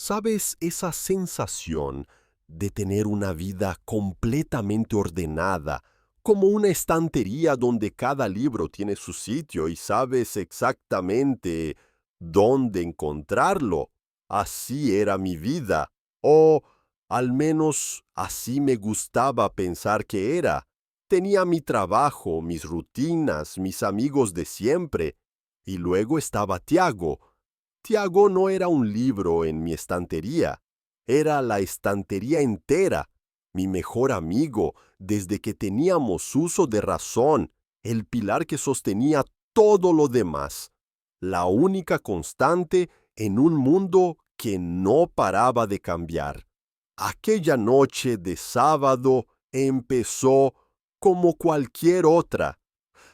¿Sabes esa sensación de tener una vida completamente ordenada, como una estantería donde cada libro tiene su sitio y sabes exactamente dónde encontrarlo? Así era mi vida, o al menos así me gustaba pensar que era. Tenía mi trabajo, mis rutinas, mis amigos de siempre, y luego estaba Tiago. Tiago no era un libro en mi estantería, era la estantería entera, mi mejor amigo desde que teníamos uso de razón, el pilar que sostenía todo lo demás, la única constante en un mundo que no paraba de cambiar. Aquella noche de sábado empezó como cualquier otra.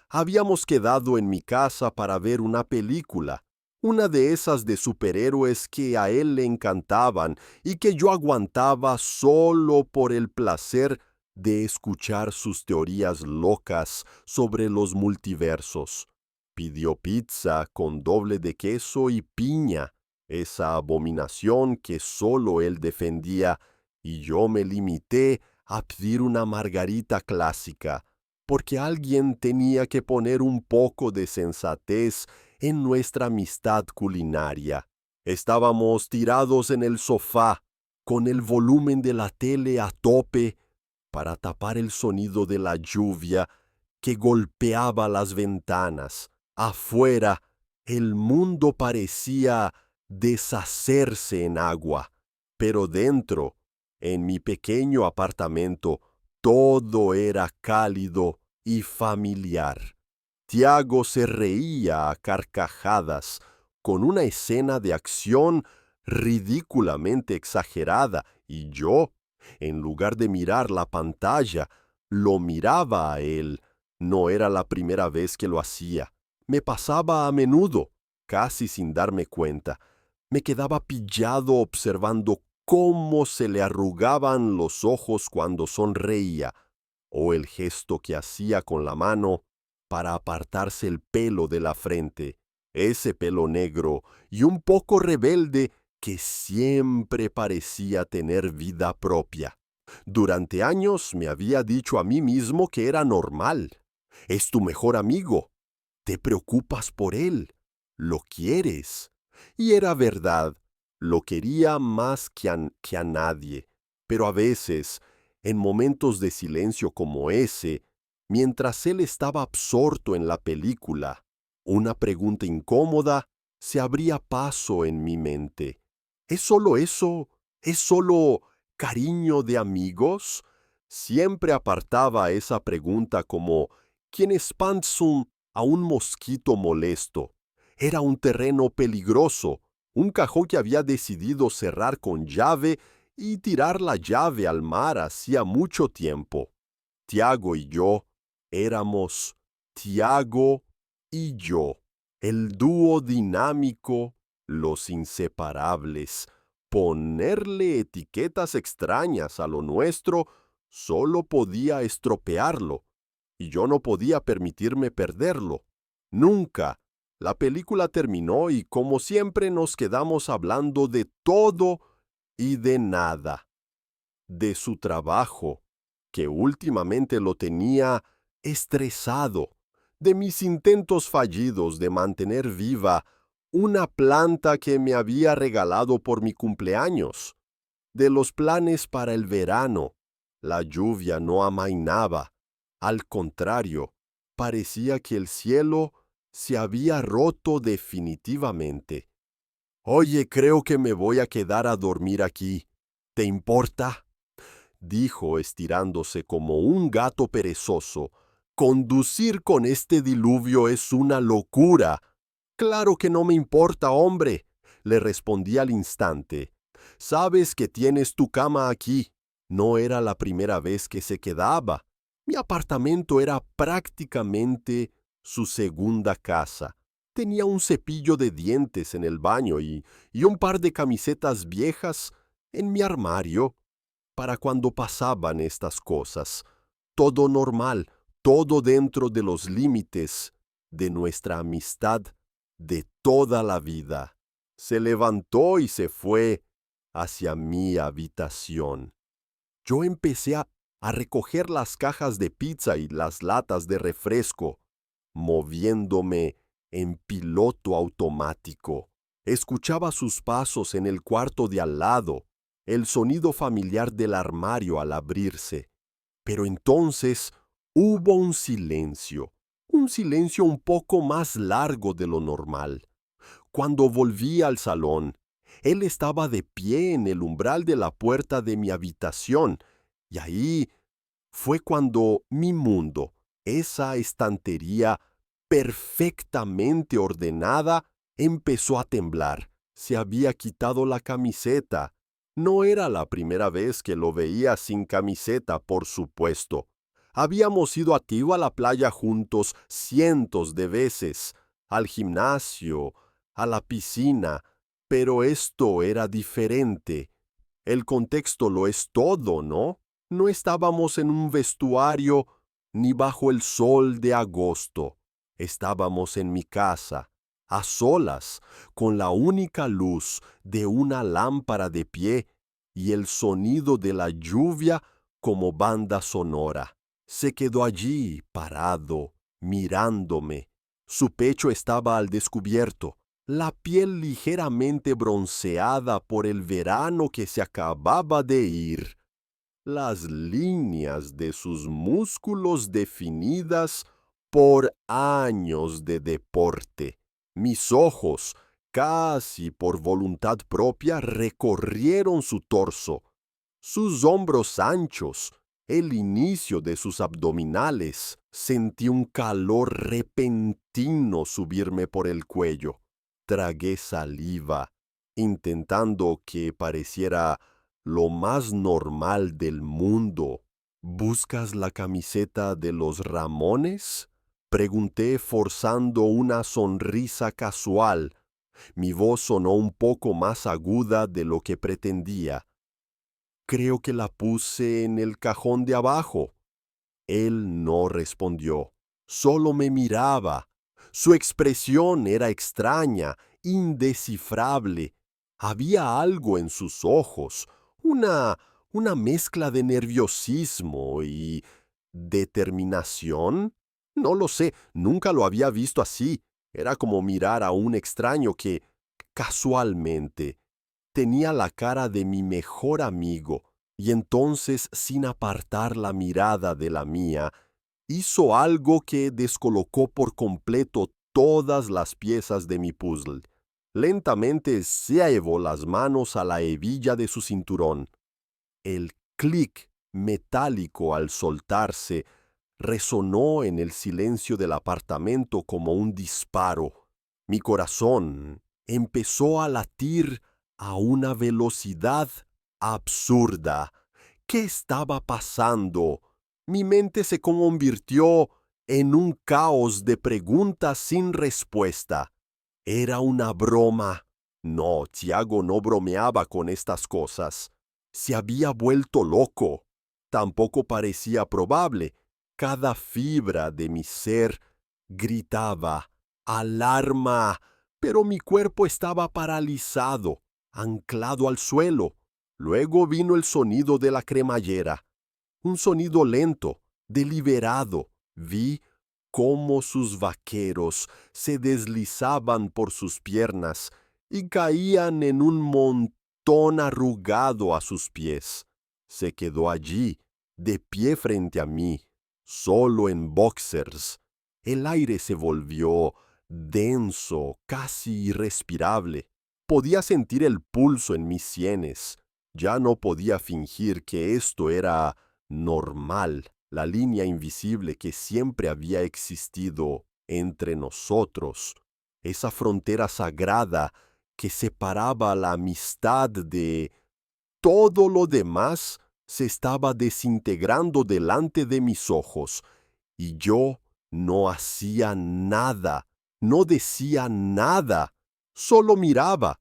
Habíamos quedado en mi casa para ver una película, una de esas de superhéroes que a él le encantaban y que yo aguantaba solo por el placer de escuchar sus teorías locas sobre los multiversos. Pidió pizza con doble de queso y piña, esa abominación que solo él defendía, y yo me limité a pedir una margarita clásica, porque alguien tenía que poner un poco de sensatez en nuestra amistad culinaria. Estábamos tirados en el sofá, con el volumen de la tele a tope, para tapar el sonido de la lluvia que golpeaba las ventanas. Afuera, el mundo parecía deshacerse en agua, pero dentro, en mi pequeño apartamento, todo era cálido y familiar. Tiago se reía a carcajadas con una escena de acción ridículamente exagerada y yo, en lugar de mirar la pantalla, lo miraba a él. No era la primera vez que lo hacía. Me pasaba a menudo, casi sin darme cuenta. Me quedaba pillado observando cómo se le arrugaban los ojos cuando sonreía, o el gesto que hacía con la mano para apartarse el pelo de la frente, ese pelo negro y un poco rebelde que siempre parecía tener vida propia. Durante años me había dicho a mí mismo que era normal. Es tu mejor amigo. Te preocupas por él. Lo quieres. Y era verdad. Lo quería más que a nadie. Pero a veces, en momentos de silencio como ese, mientras él estaba absorto en la película, una pregunta incómoda se abría paso en mi mente. ¿Es solo eso? ¿Es solo cariño de amigos? Siempre apartaba esa pregunta como ¿quién espanza a un mosquito molesto? Era un terreno peligroso, un cajón que había decidido cerrar con llave y tirar la llave al mar hacía mucho tiempo. Tiago y yo éramos Tiago y yo, el dúo dinámico, los inseparables. Ponerle etiquetas extrañas a lo nuestro solo podía estropearlo, y yo no podía permitirme perderlo. Nunca. La película terminó y como siempre nos quedamos hablando de todo y de nada. De su trabajo, que últimamente lo tenía estresado, de mis intentos fallidos de mantener viva una planta que me había regalado por mi cumpleaños, de los planes para el verano. La lluvia no amainaba. Al contrario, parecía que el cielo se había roto definitivamente. Oye, creo que me voy a quedar a dormir aquí. ¿Te importa? Dijo estirándose como un gato perezoso. Conducir con este diluvio es una locura. Claro que no me importa, hombre, le respondí al instante. Sabes que tienes tu cama aquí. No era la primera vez que se quedaba. Mi apartamento era prácticamente su segunda casa. Tenía un cepillo de dientes en el baño y un par de camisetas viejas en mi armario para cuando pasaban estas cosas. Todo normal, todo dentro de los límites de nuestra amistad de toda la vida. Se levantó y se fue, hacia mi habitación. Yo empecé a recoger las cajas de pizza y las latas de refresco, moviéndome en piloto automático. Escuchaba sus pasos en el cuarto de al lado, el sonido familiar del armario al abrirse. Pero entonces hubo un silencio un poco más largo de lo normal. Cuando volví al salón, él estaba de pie en el umbral de la puerta de mi habitación, y ahí fue cuando mi mundo, esa estantería perfectamente ordenada, empezó a temblar. Se había quitado la camiseta. No era la primera vez que lo veía sin camiseta, por supuesto. Habíamos ido a la playa juntos cientos de veces, al gimnasio, a la piscina, pero esto era diferente. El contexto lo es todo, ¿no? No estábamos en un vestuario ni bajo el sol de agosto. Estábamos en mi casa, a solas, con la única luz de una lámpara de pie y el sonido de la lluvia como banda sonora. Se quedó allí, parado, mirándome. Su pecho estaba al descubierto, la piel ligeramente bronceada por el verano que se acababa de ir. Las líneas de sus músculos definidas por años de deporte. Mis ojos, casi por voluntad propia, recorrieron su torso, sus hombros anchos, el inicio de sus abdominales. Sentí un calor repentino subirme por el cuello. Tragué saliva, intentando que pareciera lo más normal del mundo. ¿Buscas la camiseta de los Ramones? Pregunté forzando una sonrisa casual. Mi voz sonó un poco más aguda de lo que pretendía. Creo que la puse en el cajón de abajo. Él no respondió, solo me miraba. Su expresión era extraña, indescifrable. Había algo en sus ojos, una mezcla de nerviosismo y determinación. No lo sé, nunca lo había visto así. Era como mirar a un extraño que, casualmente, tenía la cara de mi mejor amigo, y entonces, sin apartar la mirada de la mía, hizo algo que descolocó por completo todas las piezas de mi puzzle. Lentamente se llevó las manos a la hebilla de su cinturón. El clic metálico al soltarse resonó en el silencio del apartamento como un disparo. Mi corazón empezó a latir a una velocidad absurda. ¿Qué estaba pasando? Mi mente se convirtió en un caos de preguntas sin respuesta. ¿Era una broma? No, Tiago no bromeaba con estas cosas. Se había vuelto loco. Tampoco parecía probable. Cada fibra de mi ser gritaba, ¡alarma! Pero mi cuerpo estaba paralizado, anclado al suelo. Luego vino el sonido de la cremallera. Un sonido lento, deliberado. Vi cómo sus vaqueros se deslizaban por sus piernas y caían en un montón arrugado a sus pies. Se quedó allí, de pie frente a mí, solo en boxers. El aire se volvió denso, casi irrespirable. Podía sentir el pulso en mis sienes. Ya no podía fingir que esto era normal, la línea invisible que siempre había existido entre nosotros, esa frontera sagrada que separaba la amistad de todo lo demás, se estaba desintegrando delante de mis ojos, y yo no hacía nada, no decía nada, solo miraba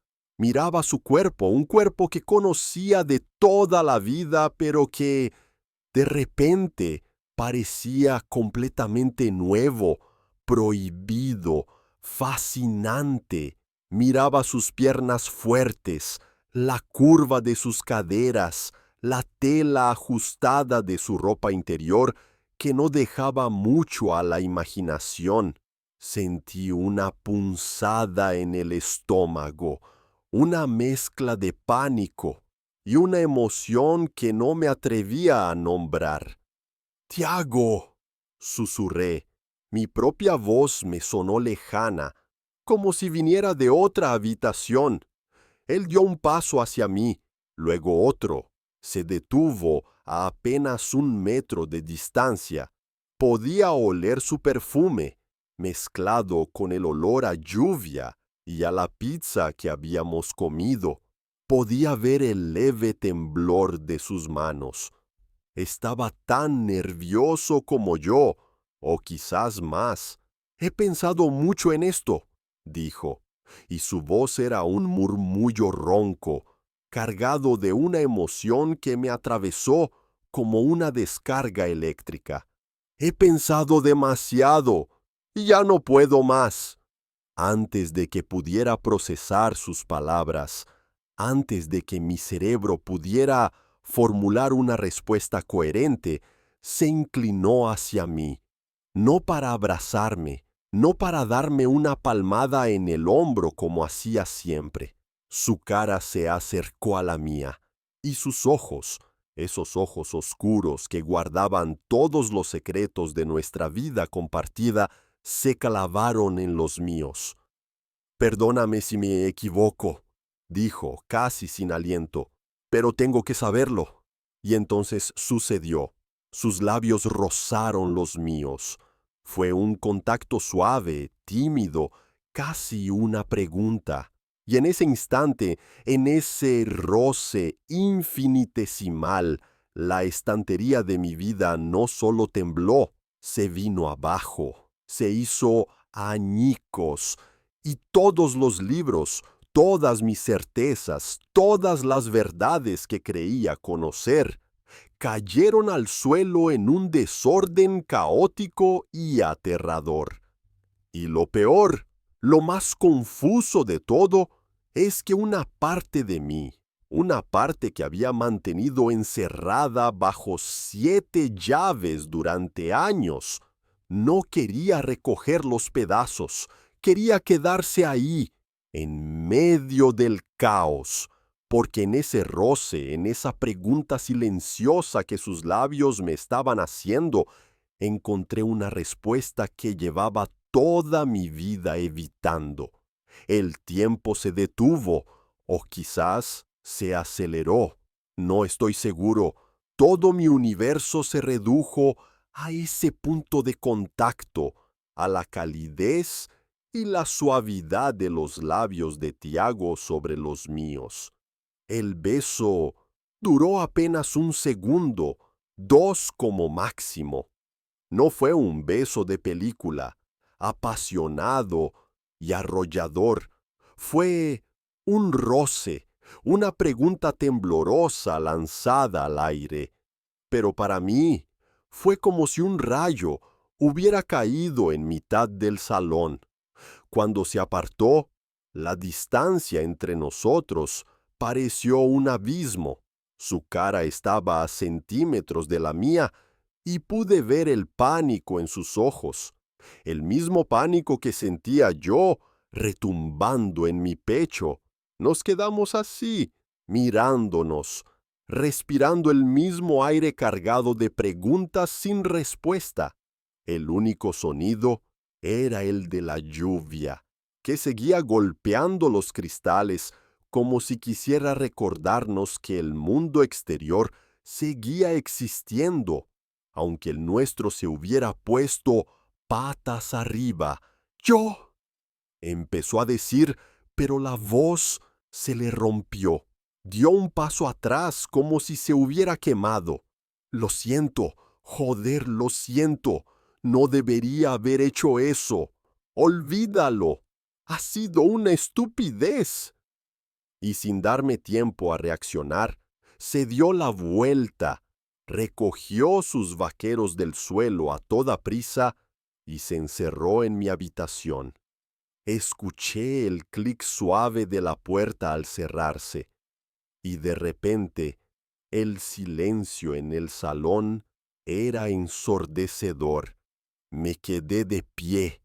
su cuerpo, un cuerpo que conocía de toda la vida, pero que de repente parecía completamente nuevo, prohibido, fascinante. Miraba sus piernas fuertes, la curva de sus caderas, la tela ajustada de su ropa interior que no dejaba mucho a la imaginación. Sentí una punzada en el estómago, una mezcla de pánico y una emoción que no me atrevía a nombrar. «Tiago», susurré. Mi propia voz me sonó lejana, como si viniera de otra habitación. Él dio un paso hacia mí, luego otro. Se detuvo a apenas 1 metro de distancia. Podía oler su perfume, mezclado con el olor a lluvia y a la pizza que habíamos comido. Podía ver el leve temblor de sus manos. Estaba tan nervioso como yo, o quizás más. He pensado mucho en esto, dijo, y su voz era un murmullo ronco, cargado de una emoción que me atravesó como una descarga eléctrica. He pensado demasiado, y ya no puedo más. Antes de que pudiera procesar sus palabras, antes de que mi cerebro pudiera formular una respuesta coherente, se inclinó hacia mí, no para abrazarme, no para darme una palmada en el hombro como hacía siempre. Su cara se acercó a la mía, y sus ojos, esos ojos oscuros que guardaban todos los secretos de nuestra vida compartida, se clavaron en los míos. «Perdóname si me equivoco», dijo, casi sin aliento, «pero tengo que saberlo». Y entonces sucedió. Sus labios rozaron los míos. Fue un contacto suave, tímido, casi una pregunta. Y en ese instante, en ese roce infinitesimal, la estantería de mi vida no solo tembló, se vino abajo, se hizo añicos, y todos los libros, todas mis certezas, todas las verdades que creía conocer, cayeron al suelo en un desorden caótico y aterrador. Y lo peor, lo más confuso de todo, es que una parte de mí, una parte que había mantenido encerrada bajo 7 llaves durante años, no quería recoger los pedazos, quería quedarse ahí, en medio del caos, porque en ese roce, en esa pregunta silenciosa que sus labios me estaban haciendo, encontré una respuesta que llevaba toda mi vida evitando. El tiempo se detuvo, o quizás se aceleró. No estoy seguro. Todo mi universo se redujo a ese punto de contacto, a la calidez y la suavidad de los labios de Tiago sobre los míos. El beso duró apenas 1 segundo, 2 como máximo. No fue un beso de película, apasionado y arrollador. Fue un roce, una pregunta temblorosa lanzada al aire. Pero para mí fue como si un rayo hubiera caído en mitad del salón. Cuando se apartó, la distancia entre nosotros pareció un abismo. Su cara estaba a centímetros de la mía y pude ver el pánico en sus ojos, el mismo pánico que sentía yo retumbando en mi pecho. Nos quedamos así, mirándonos, respirando el mismo aire cargado de preguntas sin respuesta. El único sonido era el de la lluvia, que seguía golpeando los cristales como si quisiera recordarnos que el mundo exterior seguía existiendo, aunque el nuestro se hubiera puesto patas arriba. «Yo», empezó a decir, pero la voz se le rompió. Dio un paso atrás como si se hubiera quemado. «Lo siento, joder, lo siento. No debería haber hecho eso. Olvídalo. Ha sido una estupidez». Y sin darme tiempo a reaccionar, se dio la vuelta, recogió sus vaqueros del suelo a toda prisa y se encerró en mi habitación. Escuché el clic suave de la puerta al cerrarse. Y de repente, el silencio en el salón era ensordecedor. Me quedé de pie,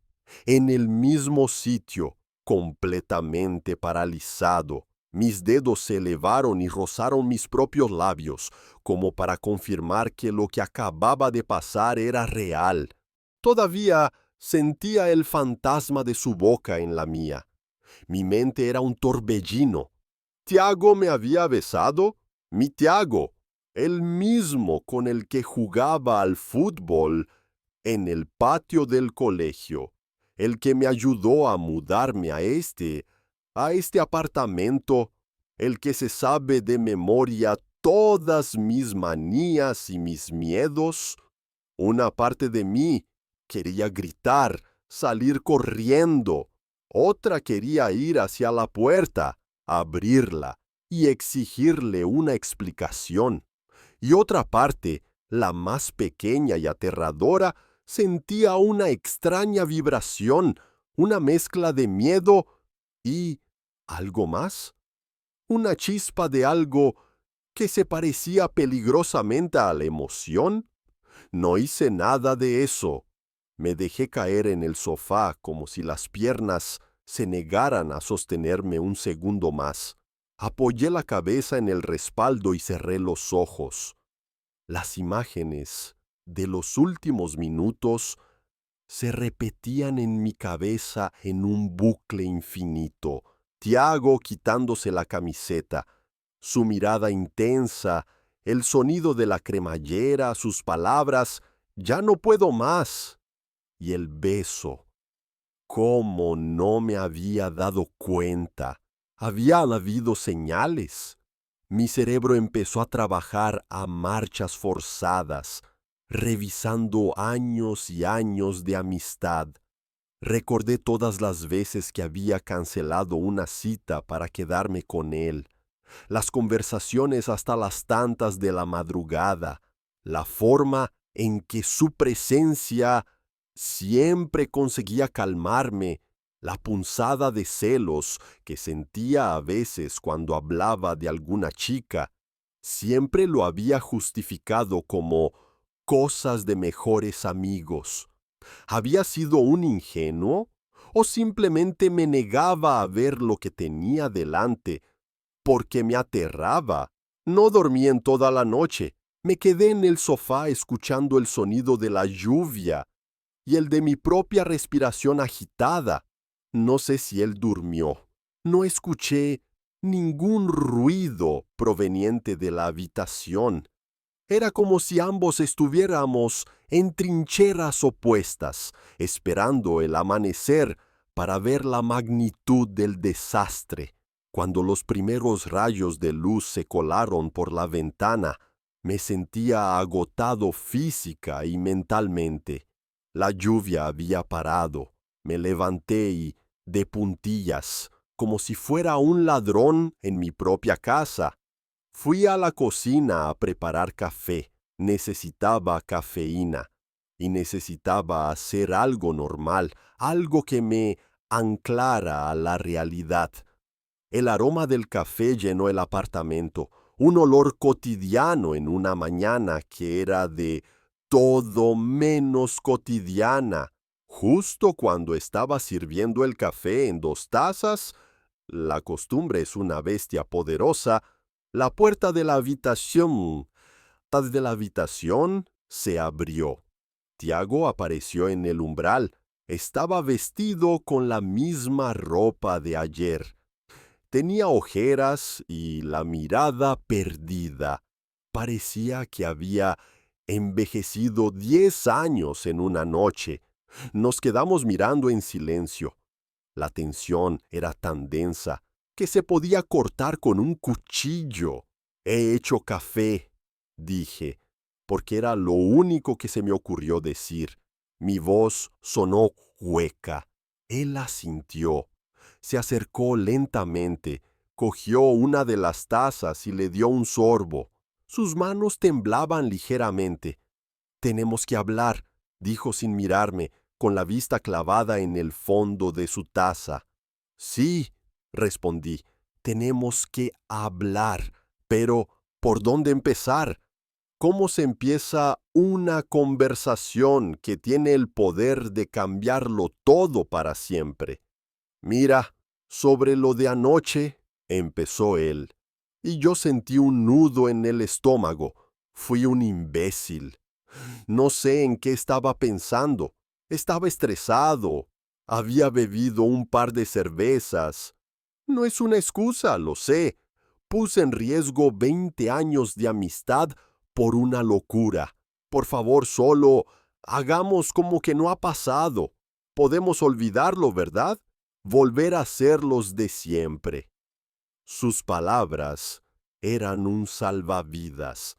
en el mismo sitio, completamente paralizado. Mis dedos se elevaron y rozaron mis propios labios, como para confirmar que lo que acababa de pasar era real. Todavía sentía el fantasma de su boca en la mía. Mi mente era un torbellino. ¿Tiago me había besado? Mi Tiago, el mismo con el que jugaba al fútbol en el patio del colegio, el que me ayudó a mudarme a este apartamento, el que se sabe de memoria todas mis manías y mis miedos. Una parte de mí quería gritar, salir corriendo. Otra quería ir hacia la puerta, abrirla y exigirle una explicación. Y otra parte, la más pequeña y aterradora, sentía una extraña vibración, una mezcla de miedo y algo más. Una chispa de algo que se parecía peligrosamente a la emoción. No hice nada de eso. Me dejé caer en el sofá como si las piernas se negaran a sostenerme un segundo más. Apoyé la cabeza en el respaldo y cerré los ojos. Las imágenes de los últimos minutos se repetían en mi cabeza en un bucle infinito. Tiago quitándose la camiseta, su mirada intensa, el sonido de la cremallera, sus palabras, «Ya no puedo más», y el beso. ¿Cómo no me había dado cuenta? Había habido señales. Mi cerebro empezó a trabajar a marchas forzadas, revisando años y años de amistad. Recordé todas las veces que había cancelado una cita para quedarme con él, las conversaciones hasta las tantas de la madrugada, la forma en que su presencia siempre conseguía calmarme, la punzada de celos que sentía a veces cuando hablaba de alguna chica. Siempre lo había justificado como cosas de mejores amigos. ¿Había sido un ingenuo? ¿O simplemente me negaba a ver lo que tenía delante porque me aterraba? No dormí en toda la noche. Me quedé en el sofá escuchando el sonido de la lluvia y el de mi propia respiración agitada. No sé si él durmió. No escuché ningún ruido proveniente de la habitación. Era como si ambos estuviéramos en trincheras opuestas, esperando el amanecer para ver la magnitud del desastre. Cuando los primeros rayos de luz se colaron por la ventana, me sentía agotado física y mentalmente. La lluvia había parado. Me levanté y, de puntillas, como si fuera un ladrón en mi propia casa, fui a la cocina a preparar café. Necesitaba cafeína y necesitaba hacer algo normal, algo que me anclara a la realidad. El aroma del café llenó el apartamento, un olor cotidiano en una mañana que era de todo menos cotidiana. Justo cuando estaba sirviendo el café en 2 tazas, la costumbre es una bestia poderosa, la puerta de la habitación se abrió. Tiago apareció en el umbral. Estaba vestido con la misma ropa de ayer. Tenía ojeras y la mirada perdida. Parecía que había envejecido 10 años en una noche. Nos quedamos mirando en silencio. La tensión era tan densa que se podía cortar con un cuchillo. He hecho café, dije, porque era lo único que se me ocurrió decir. Mi voz sonó hueca. Él asintió. Se acercó lentamente, cogió una de las tazas y le dio un sorbo. Sus manos temblaban ligeramente. «Tenemos que hablar», dijo sin mirarme, con la vista clavada en el fondo de su taza. «Sí», respondí, «tenemos que hablar. Pero, ¿por dónde empezar? ¿Cómo se empieza una conversación que tiene el poder de cambiarlo todo para siempre? Mira, sobre lo de anoche, empezó él, y yo sentí un nudo en el estómago. Fui un imbécil. No sé en qué estaba pensando. Estaba estresado. Había bebido un par de cervezas. No es una excusa, lo sé. Puse en riesgo 20 años de amistad por una locura. Por favor, solo hagamos como que no ha pasado. Podemos olvidarlo, ¿verdad? Volver a ser los de siempre. Sus palabras eran un salvavidas,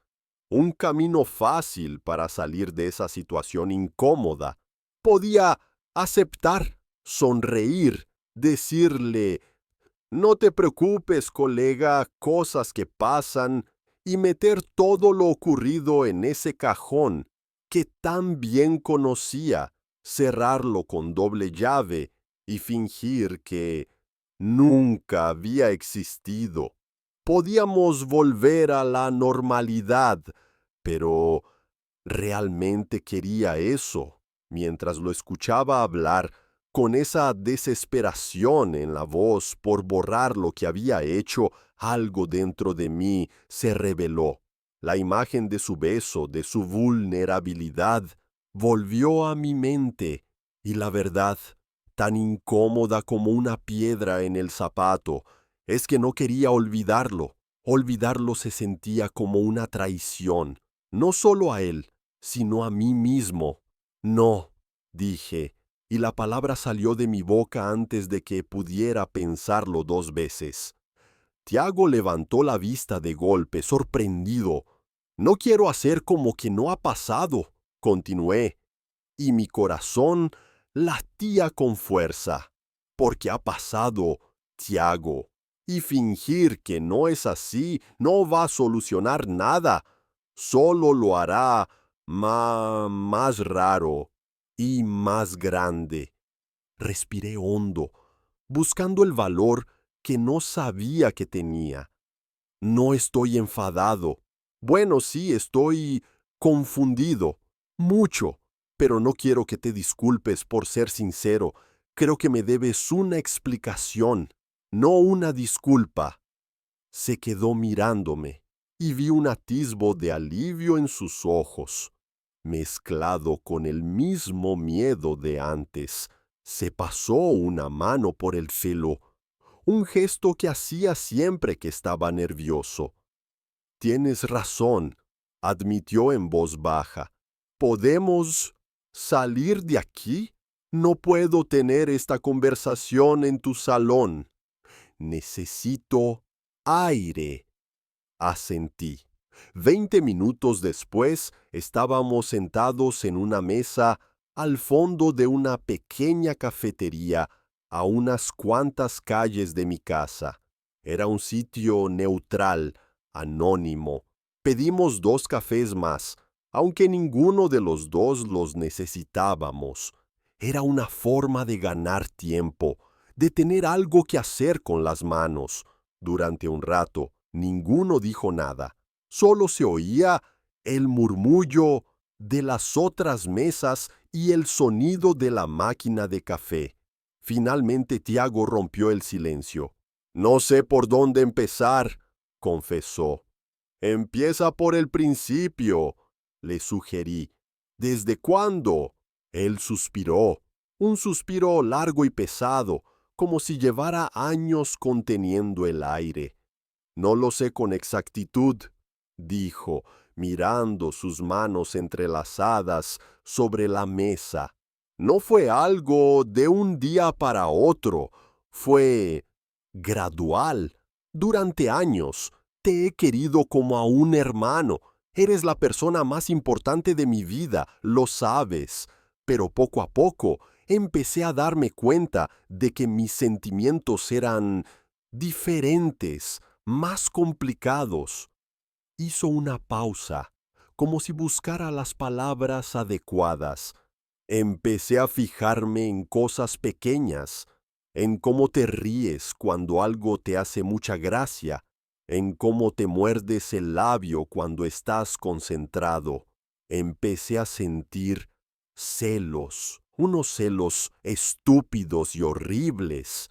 un camino fácil para salir de esa situación incómoda. Podía aceptar, sonreír, decirle: no te preocupes, colega, cosas que pasan, y meter todo lo ocurrido en ese cajón que tan bien conocía, cerrarlo con doble llave y fingir que nunca había existido. Podíamos volver a la normalidad, pero ¿realmente quería eso? Mientras lo escuchaba hablar, con esa desesperación en la voz por borrar lo que había hecho, algo dentro de mí se reveló. La imagen de su beso, de su vulnerabilidad, volvió a mi mente, y la verdad, tan incómoda como una piedra en el zapato, es que no quería olvidarlo. Olvidarlo se sentía como una traición, no solo a él, sino a mí mismo. No, dije, y la palabra salió de mi boca antes de que pudiera pensarlo 2 veces. Tiago levantó la vista de golpe, sorprendido. No quiero hacer como que no ha pasado, continué, y mi corazón latía con fuerza. Porque ha pasado, Tiago, y fingir que no es así no va a solucionar nada. Solo lo hará más raro y más grande. Respiré hondo, buscando el valor que no sabía que tenía. No estoy enfadado. Bueno, sí, estoy confundido. Mucho. Pero no quiero que te disculpes por ser sincero. Creo que me debes una explicación, no una disculpa. Se quedó mirándome y vi un atisbo de alivio en sus ojos, mezclado con el mismo miedo de antes. Se pasó una mano por el pelo, un gesto que hacía siempre que estaba nervioso. Tienes razón, admitió en voz baja. ¿Podemos salir de aquí? No puedo tener esta conversación en tu salón. Necesito aire. Asentí. 20 minutos después estábamos sentados en una mesa al fondo de una pequeña cafetería a unas cuantas calles de mi casa. Era un sitio neutral, anónimo. Pedimos 2 cafés más, aunque ninguno de los dos los necesitábamos. Era una forma de ganar tiempo, de tener algo que hacer con las manos. Durante un rato, ninguno dijo nada. Solo se oía el murmullo de las otras mesas y el sonido de la máquina de café. Finalmente Tiago rompió el silencio. No sé por dónde empezar, confesó. Empieza por el principio, le sugerí. ¿Desde cuándo? Él suspiró, un suspiro largo y pesado, como si llevara años conteniendo el aire. No lo sé con exactitud, dijo, mirando sus manos entrelazadas sobre la mesa. No fue algo de un día para otro, fue gradual. Durante años te he querido como a un hermano. Eres la persona más importante de mi vida, lo sabes. Pero poco a poco empecé a darme cuenta de que mis sentimientos eran diferentes, más complicados. Hizo una pausa, como si buscara las palabras adecuadas. Empecé a fijarme en cosas pequeñas, en cómo te ríes cuando algo te hace mucha gracia, en cómo te muerdes el labio cuando estás concentrado. Empecé a sentir celos, unos celos estúpidos y horribles.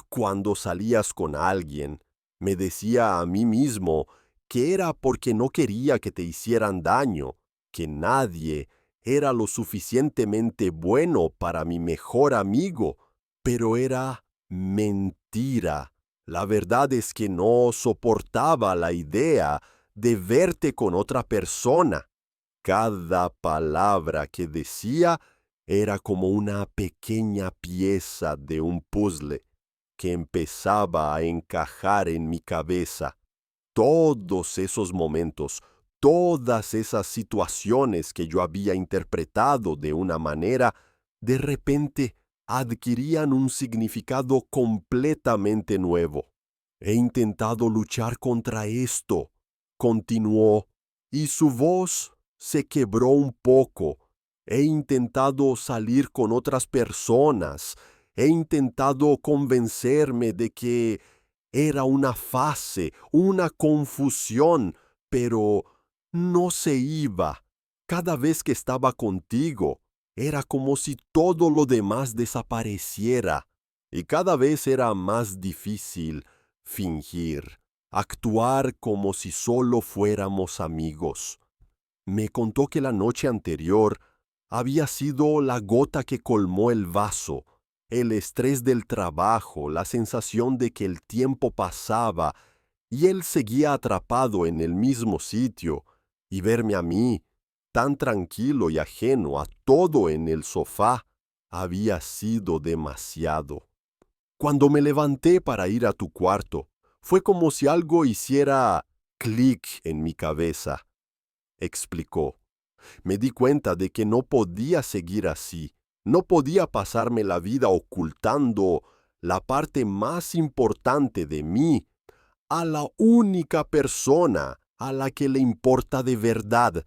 Cuando salías con alguien, me decía a mí mismo que era porque no quería que te hicieran daño, que nadie era lo suficientemente bueno para mi mejor amigo, pero era mentira. La verdad es que no soportaba la idea de verte con otra persona. Cada palabra que decía era como una pequeña pieza de un puzzle que empezaba a encajar en mi cabeza. Todos esos momentos, todas esas situaciones que yo había interpretado de una manera, de repente adquirían un significado completamente nuevo. He intentado luchar contra esto, continuó, y su voz se quebró un poco. He intentado salir con otras personas. He intentado convencerme de que era una fase, una confusión, pero no se iba. Cada vez que estaba contigo, era como si todo lo demás desapareciera. Y cada vez era más difícil fingir, actuar como si solo fuéramos amigos. Me contó que la noche anterior había sido la gota que colmó el vaso. El estrés del trabajo, la sensación de que el tiempo pasaba y él seguía atrapado en el mismo sitio, y verme a mí, tan tranquilo y ajeno a todo en el sofá, había sido demasiado. Cuando me levanté para ir a tu cuarto, fue como si algo hiciera clic en mi cabeza, explicó. Me di cuenta de que no podía seguir así. No podía pasarme la vida ocultando la parte más importante de mí a la única persona a la que le importa de verdad.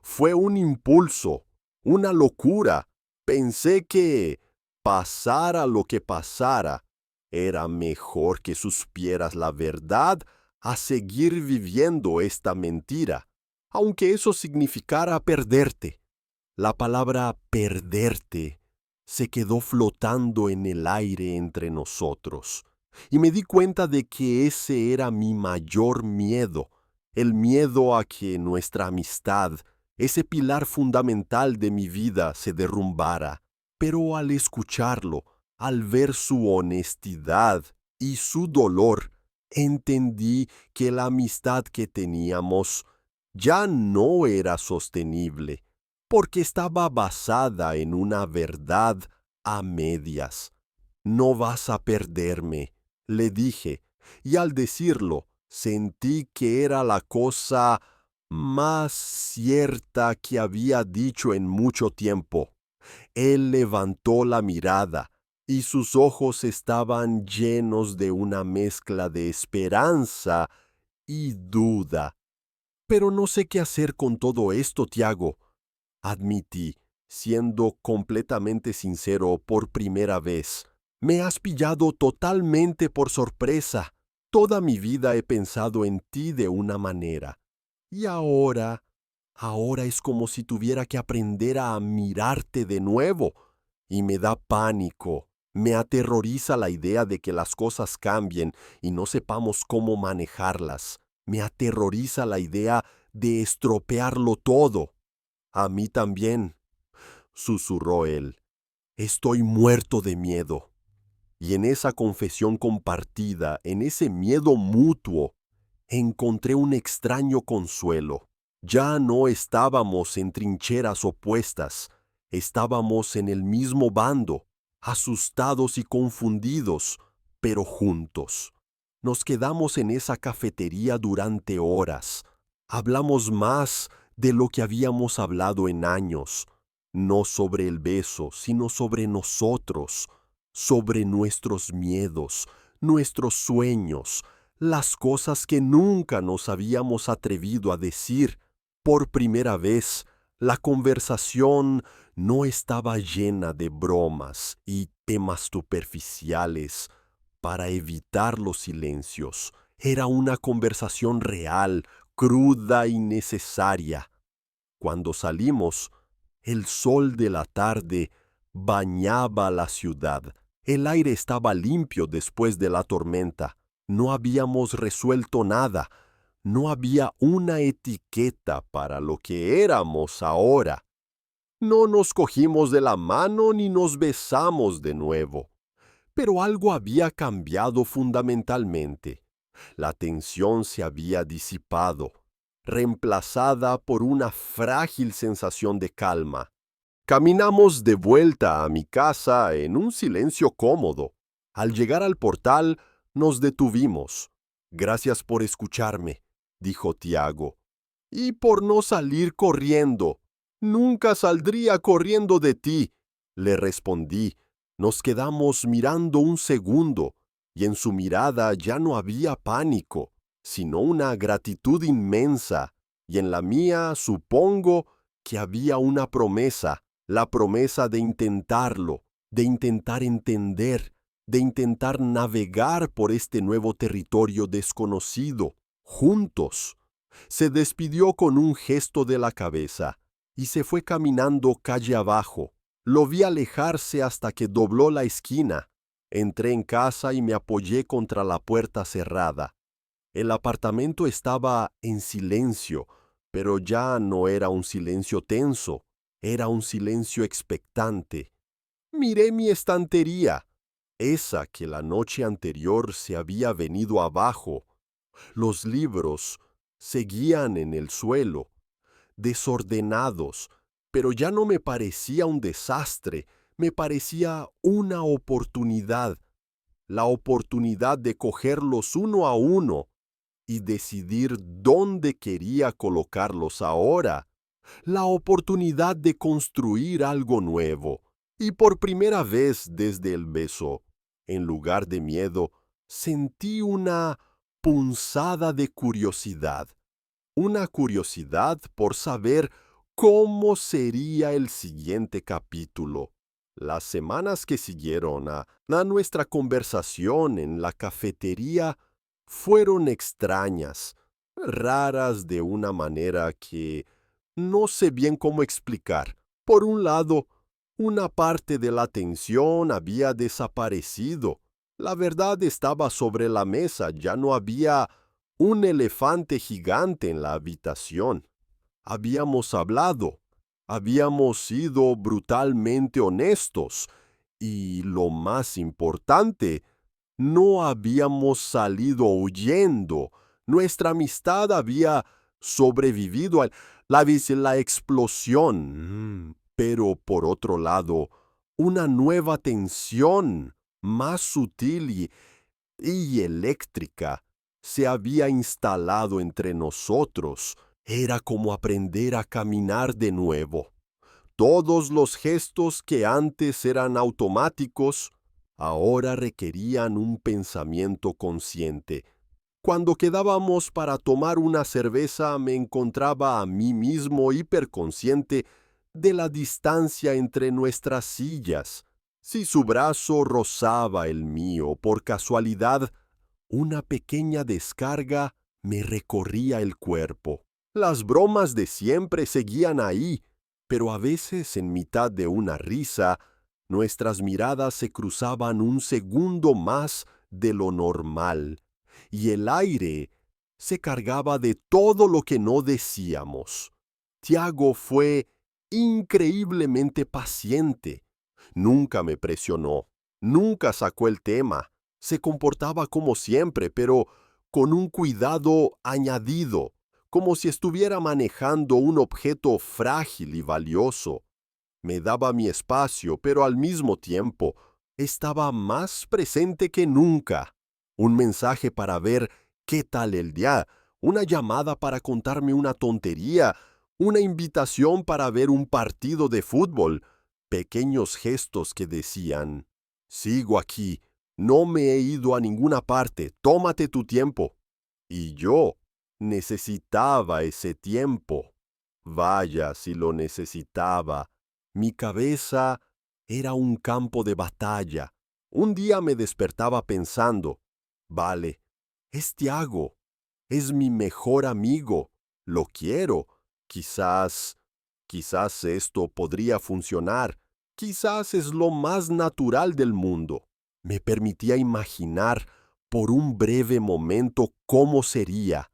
Fue un impulso, una locura. Pensé que, pasara lo que pasara, era mejor que supieras la verdad a seguir viviendo esta mentira, aunque eso significara perderte. La palabra perderte se quedó flotando en el aire entre nosotros, y me di cuenta de que ese era mi mayor miedo, el miedo a que nuestra amistad, ese pilar fundamental de mi vida, se derrumbara. Pero al escucharlo, al ver su honestidad y su dolor, entendí que la amistad que teníamos ya no era sostenible, porque estaba basada en una verdad a medias. No vas a perderme, le dije, y al decirlo, sentí que era la cosa más cierta que había dicho en mucho tiempo. Él levantó la mirada, y sus ojos estaban llenos de una mezcla de esperanza y duda. Pero no sé qué hacer con todo esto, Tiago, admití, siendo completamente sincero por primera vez. Me has pillado totalmente por sorpresa. Toda mi vida he pensado en ti de una manera. Y ahora es como si tuviera que aprender a mirarte de nuevo. Y me da pánico. Me aterroriza la idea de que las cosas cambien y no sepamos cómo manejarlas. Me aterroriza la idea de estropearlo todo. A mí también, susurró él. Estoy muerto de miedo. Y en esa confesión compartida, en ese miedo mutuo, encontré un extraño consuelo. Ya no estábamos en trincheras opuestas, estábamos en el mismo bando, asustados y confundidos, pero juntos. Nos quedamos en esa cafetería durante horas. Hablamos más de lo que habíamos hablado en años, no sobre el beso, sino sobre nosotros, sobre nuestros miedos, nuestros sueños, las cosas que nunca nos habíamos atrevido a decir. Por primera vez, la conversación no estaba llena de bromas y temas superficiales para evitar los silencios. Era una conversación real, cruda y necesaria. Cuando salimos, el sol de la tarde bañaba la ciudad. El aire estaba limpio después de la tormenta. No habíamos resuelto nada. No había una etiqueta para lo que éramos ahora. No nos cogimos de la mano ni nos besamos de nuevo. Pero algo había cambiado fundamentalmente. La tensión se había disipado, reemplazada por una frágil sensación de calma. Caminamos de vuelta a mi casa en un silencio cómodo. Al llegar al portal, nos detuvimos. Gracias por escucharme, dijo Tiago. Y por no salir corriendo. Nunca saldría corriendo de ti, le respondí. Nos quedamos mirando un segundo, y en su mirada ya no había pánico, sino una gratitud inmensa, y en la mía supongo que había una promesa, la promesa de intentarlo, de intentar entender, de intentar navegar por este nuevo territorio desconocido, juntos. Se despidió con un gesto de la cabeza y se fue caminando calle abajo. Lo vi alejarse hasta que dobló la esquina. Entré en casa y me apoyé contra la puerta cerrada. El apartamento estaba en silencio, pero ya no era un silencio tenso, era un silencio expectante. Miré mi estantería, esa que la noche anterior se había venido abajo. Los libros seguían en el suelo, desordenados, pero ya no me parecía un desastre, me parecía una oportunidad, la oportunidad de cogerlos uno a uno y decidir dónde quería colocarlos ahora, la oportunidad de construir algo nuevo. Y por primera vez desde el beso, en lugar de miedo, sentí una punzada de curiosidad. Una curiosidad por saber cómo sería el siguiente capítulo. Las semanas que siguieron a nuestra conversación en la cafetería fueron extrañas, raras de una manera que no sé bien cómo explicar. Por un lado, una parte de la tensión había desaparecido. La verdad estaba sobre la mesa, ya no había un elefante gigante en la habitación. Habíamos hablado, habíamos sido brutalmente honestos y, lo más importante, no habíamos salido huyendo. Nuestra amistad había sobrevivido a la explosión. Pero por otro lado, una nueva tensión, más sutil y eléctrica, se había instalado entre nosotros. Era como aprender a caminar de nuevo. Todos los gestos que antes eran automáticos, ahora requerían un pensamiento consciente. Cuando quedábamos para tomar una cerveza, me encontraba a mí mismo hiperconsciente de la distancia entre nuestras sillas. Si su brazo rozaba el mío por casualidad, una pequeña descarga me recorría el cuerpo. Las bromas de siempre seguían ahí, pero a veces en mitad de una risa, nuestras miradas se cruzaban un segundo más de lo normal, y el aire se cargaba de todo lo que no decíamos. Tiago fue increíblemente paciente. Nunca me presionó, nunca sacó el tema. Se comportaba como siempre, pero con un cuidado añadido, como si estuviera manejando un objeto frágil y valioso. Me daba mi espacio, pero al mismo tiempo estaba más presente que nunca. Un mensaje para ver qué tal el día, una llamada para contarme una tontería, una invitación para ver un partido de fútbol, pequeños gestos que decían: sigo aquí, no me he ido a ninguna parte, tómate tu tiempo. Y yo necesitaba ese tiempo. Vaya si lo necesitaba. Mi cabeza era un campo de batalla. Un día me despertaba pensando: vale, Es Tiago. Es mi mejor amigo. Lo quiero. Quizás esto podría funcionar. Quizás es lo más natural del mundo. Me permitía imaginar por un breve momento cómo sería.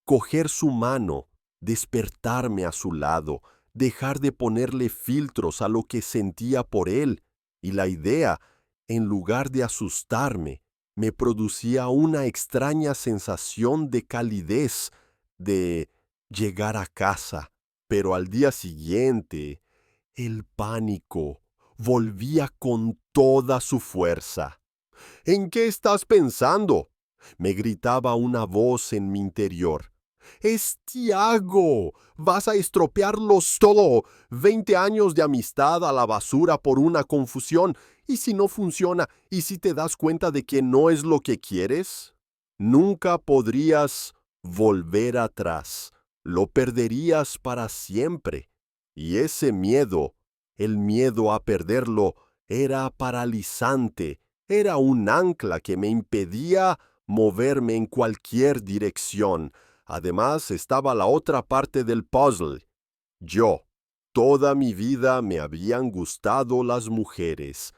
Coger su mano, despertarme a su lado, dejar de ponerle filtros a lo que sentía por él, y la idea, en lugar de asustarme, me producía una extraña sensación de calidez, de llegar a casa. Pero al día siguiente, el pánico volvía con toda su fuerza. ¿En qué estás pensando?, me gritaba una voz en mi interior. ¡Es Tiago! ¡Vas a estropearlos todo! 20 años de amistad a la basura por una confusión. ¿Y si no funciona? ¿Y si te das cuenta de que no es lo que quieres? Nunca podrías volver atrás. Lo perderías para siempre. Y ese miedo, el miedo a perderlo, era paralizante. Era un ancla que me impedía moverme en cualquier dirección. Además, estaba la otra parte del puzzle. Yo. Toda mi vida me habían gustado las mujeres.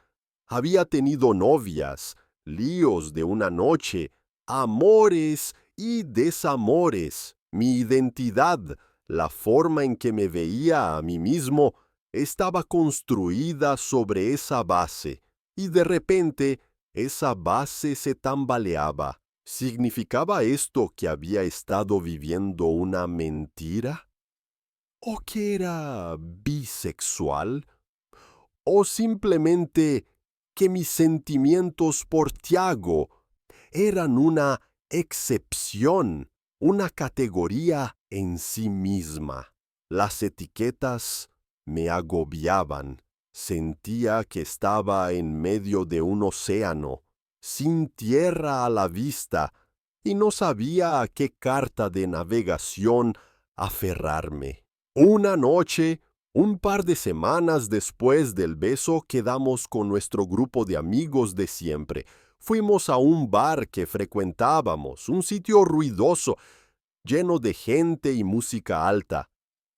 Había tenido novias, líos de una noche, amores y desamores. Mi identidad, la forma en que me veía a mí mismo, estaba construida sobre esa base. Y de repente, esa base se tambaleaba. ¿Significaba esto que había estado viviendo una mentira? ¿O que era bisexual? ¿O simplemente que mis sentimientos por Tiago eran una excepción, una categoría en sí misma? Las etiquetas me agobiaban. Sentía que estaba en medio de un océano, sin tierra a la vista, y no sabía a qué carta de navegación aferrarme. Una noche, un par de semanas después del beso, quedamos con nuestro grupo de amigos de siempre. Fuimos a un bar que frecuentábamos, un sitio ruidoso, lleno de gente y música alta.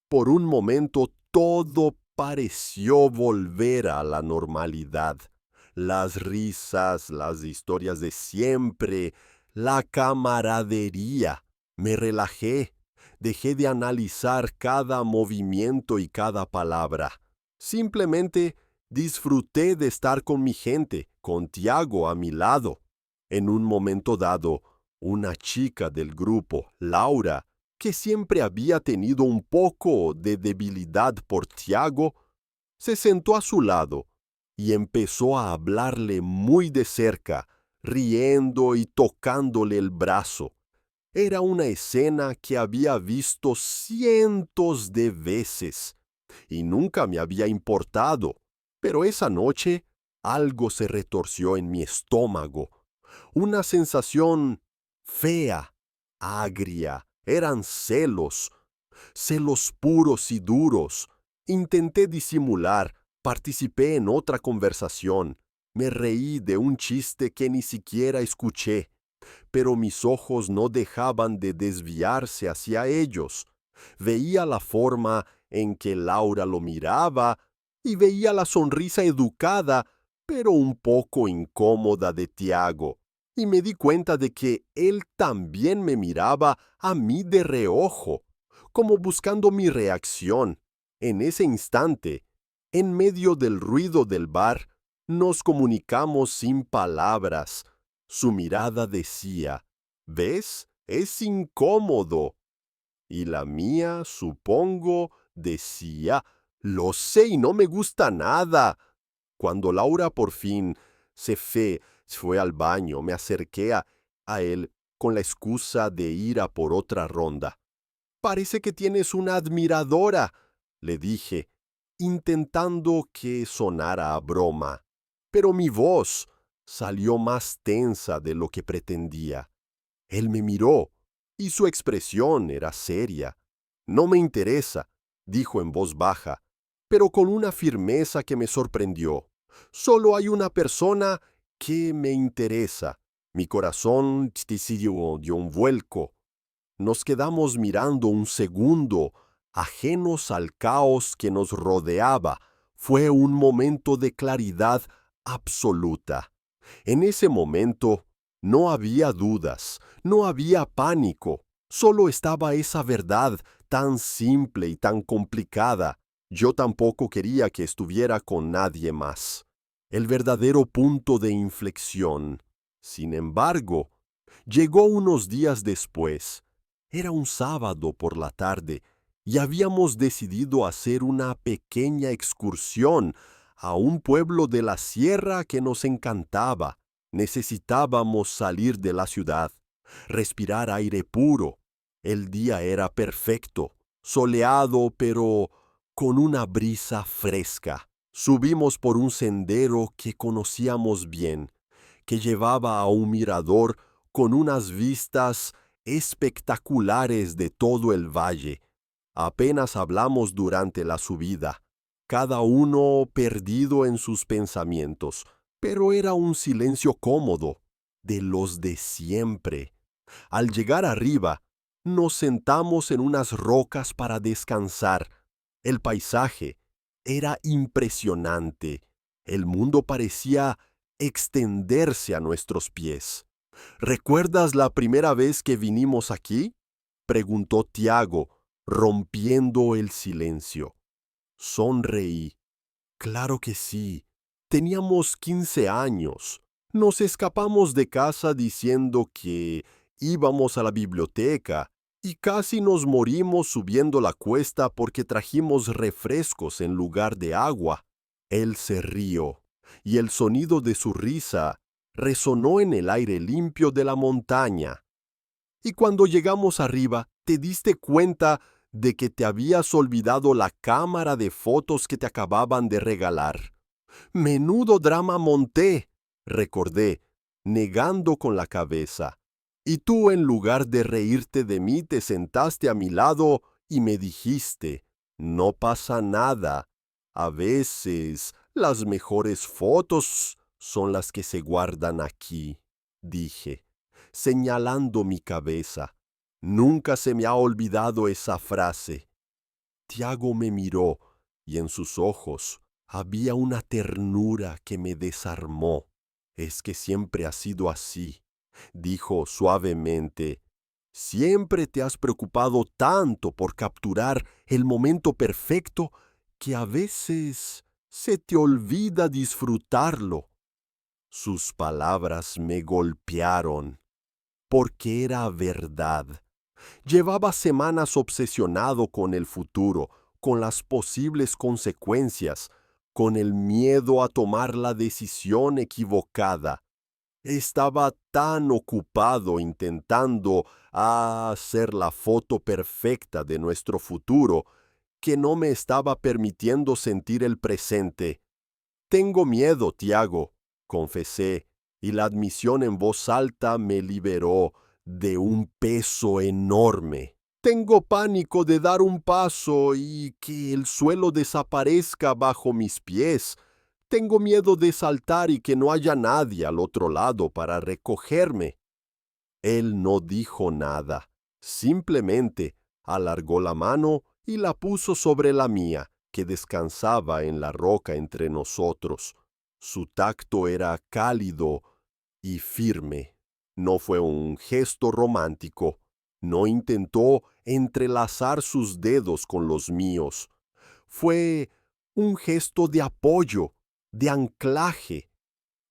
Por un momento todo pareció volver a la normalidad. Las risas, las historias de siempre, la camaradería. Me relajé. Dejé de analizar cada movimiento y cada palabra. Simplemente disfruté de estar con mi gente, con Tiago a mi lado. En un momento dado, una chica del grupo, Laura, que siempre había tenido un poco de debilidad por Tiago, se sentó a su lado y empezó a hablarle muy de cerca, riendo y tocándole el brazo. Era una escena que había visto cientos de veces y nunca me había importado, pero esa noche algo se retorció en mi estómago. Una sensación fea, agria. Eran celos, celos puros y duros. Intenté disimular, participé en otra conversación. Me reí de un chiste que ni siquiera escuché, pero mis ojos no dejaban de desviarse hacia ellos. Veía la forma en que Laura lo miraba y veía la sonrisa educada, pero un poco incómoda de Tiago. Y me di cuenta de que él también me miraba a mí de reojo, como buscando mi reacción. En ese instante, en medio del ruido del bar, nos comunicamos sin palabras. Su mirada decía, ¿ves? Es incómodo. Y la mía, supongo, decía, lo sé y no me gusta nada. Cuando Laura por fin se fue al baño, me acerqué a él con la excusa de ir a por otra ronda. Parece que tienes una admiradora, le dije, intentando que sonara a broma. Pero mi voz salió más tensa de lo que pretendía. Él me miró, y su expresión era seria. No me interesa, dijo en voz baja, pero con una firmeza que me sorprendió. Solo hay una persona que me interesa, Mi corazón dio un vuelco. Nos quedamos mirando un segundo, ajenos al caos que nos rodeaba. Fue un momento de claridad absoluta. En ese momento no había dudas, no había pánico, solo estaba esa verdad tan simple y tan complicada. Yo tampoco quería que estuviera con nadie más. El verdadero punto de inflexión, sin embargo, llegó unos días después. Era un sábado por la tarde y habíamos decidido hacer una pequeña excursión a un pueblo de la sierra que nos encantaba. Necesitábamos salir de la ciudad, respirar aire puro. El día era perfecto, soleado, pero con una brisa fresca. Subimos por un sendero que conocíamos bien, que llevaba a un mirador con unas vistas espectaculares de todo el valle. Apenas hablamos durante la subida, cada uno perdido en sus pensamientos, pero era un silencio cómodo, de los de siempre. Al llegar arriba, nos sentamos en unas rocas para descansar. El paisaje era impresionante. El mundo parecía extenderse a nuestros pies. ¿Recuerdas la primera vez que vinimos aquí?, preguntó Tiago, rompiendo el silencio. Sonreí. Claro que sí. Teníamos 15 años. Nos escapamos de casa diciendo que íbamos a la biblioteca y casi nos morimos subiendo la cuesta porque trajimos refrescos en lugar de agua. Él se rió, y el sonido de su risa resonó en el aire limpio de la montaña. Y cuando llegamos arriba, ¿te diste cuenta de que te habías olvidado la cámara de fotos que te acababan de regalar? Menudo drama monté, recordé, negando con la cabeza. Y tú, en lugar de reírte de mí, te sentaste a mi lado y me dijiste, no pasa nada. A veces las mejores fotos son las que se guardan aquí, dije, señalando mi cabeza. Nunca se me ha olvidado esa frase. Tiago me miró y en sus ojos había una ternura que me desarmó. Es que siempre ha sido así, dijo suavemente. Siempre te has preocupado tanto por capturar el momento perfecto que a veces se te olvida disfrutarlo. Sus palabras me golpearon, porque era verdad. Llevaba semanas obsesionado con el futuro, con las posibles consecuencias, con el miedo a tomar la decisión equivocada. Estaba tan ocupado intentando hacer la foto perfecta de nuestro futuro que no me estaba permitiendo sentir el presente. Tengo miedo, Tiago, confesé, y la admisión en voz alta me liberó de un peso enorme. Tengo pánico de dar un paso y que el suelo desaparezca bajo mis pies. Tengo miedo de saltar y que no haya nadie al otro lado para recogerme. Él no dijo nada, simplemente alargó la mano y la puso sobre la mía, que descansaba en la roca entre nosotros. Su tacto era cálido y firme. No fue un gesto romántico. No intentó entrelazar sus dedos con los míos. Fue un gesto de apoyo, de anclaje.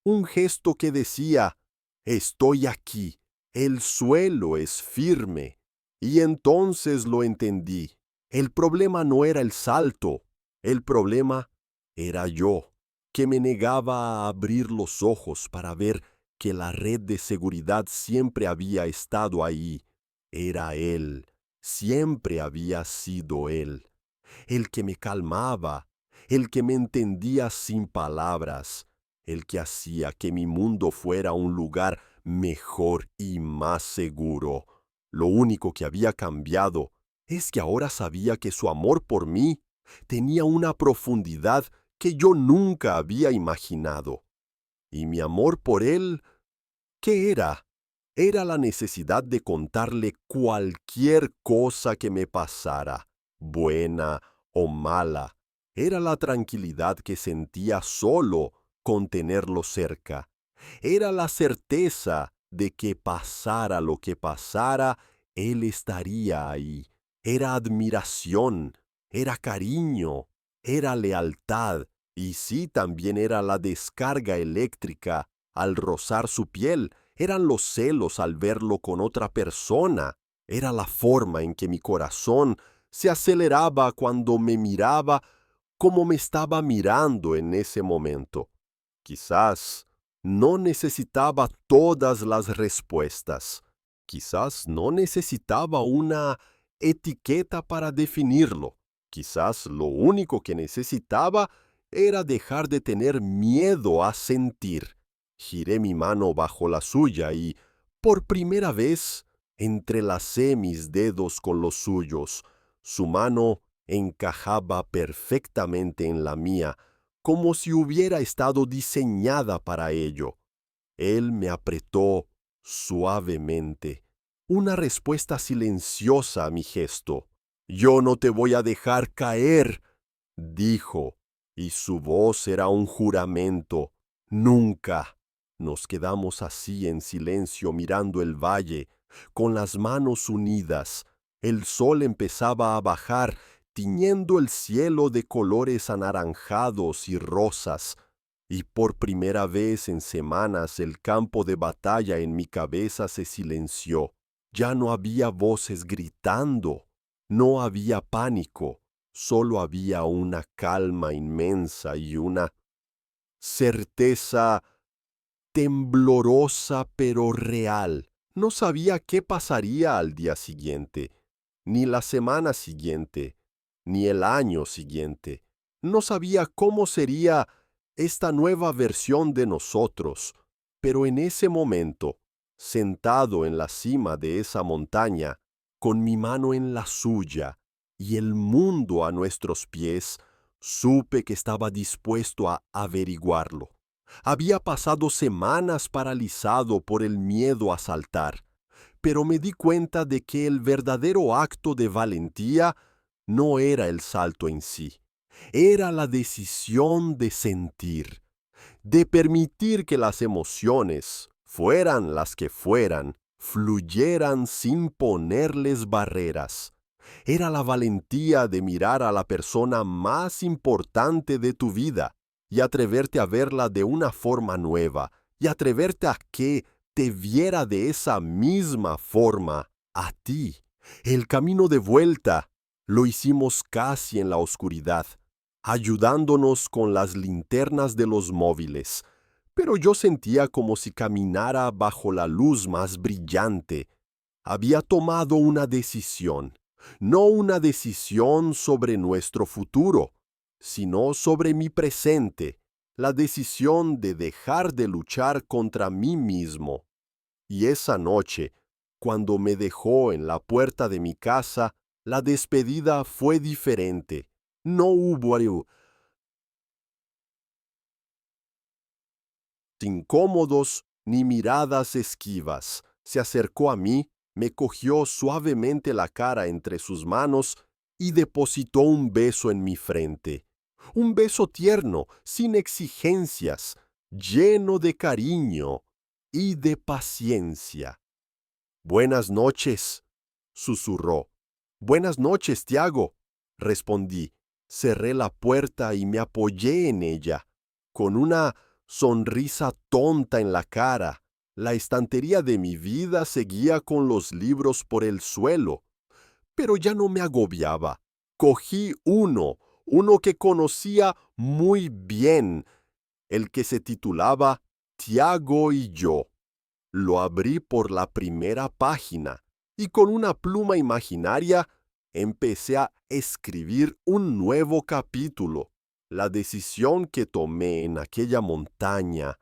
Un gesto que decía, estoy aquí, el suelo es firme. Y entonces lo entendí. El problema no era el salto, el problema era yo, que me negaba a abrir los ojos para ver que la red de seguridad siempre había estado ahí. Era él, siempre había sido él, el que me calmaba, el que me entendía sin palabras, el que hacía que mi mundo fuera un lugar mejor y más seguro. Lo único que había cambiado es que ahora sabía que su amor por mí tenía una profundidad que yo nunca había imaginado. Y mi amor por él ¿Qué era? Era la necesidad de contarle cualquier cosa que me pasara, buena o mala. Era la tranquilidad que sentía solo con tenerlo cerca. Era la certeza de que pasara lo que pasara, él estaría ahí. Era admiración, era cariño, era lealtad, y sí, también era la descarga eléctrica al rozar su piel. Eran los celos al verlo con otra persona. Era la forma en que mi corazón se aceleraba cuando me miraba como me estaba mirando en ese momento. Quizás no necesitaba todas las respuestas. Quizás no necesitaba una etiqueta para definirlo. Quizás lo único que necesitaba era dejar de tener miedo a sentir. Giré mi mano bajo la suya y, por primera vez, entrelacé mis dedos con los suyos. Su mano encajaba perfectamente en la mía, como si hubiera estado diseñada para ello. Él me apretó suavemente, una respuesta silenciosa a mi gesto. «Yo no te voy a dejar caer», dijo, y su voz era un juramento. «Nunca». Nos quedamos así en silencio mirando el valle, con las manos unidas. El sol empezaba a bajar, tiñendo el cielo de colores anaranjados y rosas, y por primera vez en semanas el campo de batalla en mi cabeza se silenció. Ya no había voces gritando, no había pánico, solo había una calma inmensa y una certeza temblorosa pero real. No sabía qué pasaría al día siguiente, ni la semana siguiente, ni el año siguiente. No sabía cómo sería esta nueva versión de nosotros, pero en ese momento, sentado en la cima de esa montaña, con mi mano en la suya y el mundo a nuestros pies, supe que estaba dispuesto a averiguarlo. Había pasado semanas paralizado por el miedo a saltar, pero me di cuenta de que el verdadero acto de valentía no era el salto en sí, era la decisión de sentir, de permitir que las emociones, fueran las que fueran, fluyeran sin ponerles barreras. Era la valentía de mirar a la persona más importante de tu vida y atreverte a verla de una forma nueva, y atreverte a que te viera de esa misma forma a ti. El camino de vuelta lo hicimos casi en la oscuridad, ayudándonos con las linternas de los móviles, pero yo sentía como si caminara bajo la luz más brillante. Había tomado una decisión, no una decisión sobre nuestro futuro, sino sobre mi presente, la decisión de dejar de luchar contra mí mismo. Y esa noche, cuando me dejó en la puerta de mi casa, la despedida fue diferente. No hubo incómodos ni miradas esquivas. Se acercó a mí, me cogió suavemente la cara entre sus manos y depositó un beso en mi frente. Un beso tierno, sin exigencias, lleno de cariño y de paciencia. «Buenas noches», susurró. «Buenas noches, Tiago», respondí. Cerré la puerta y me apoyé en ella, con una sonrisa tonta en la cara. La estantería de mi vida seguía con los libros por el suelo, pero ya no me agobiaba. Cogí uno que conocía muy bien, el que se titulaba Tiago y yo. Lo abrí por la primera página y con una pluma imaginaria empecé a escribir un nuevo capítulo. La decisión que tomé en aquella montaña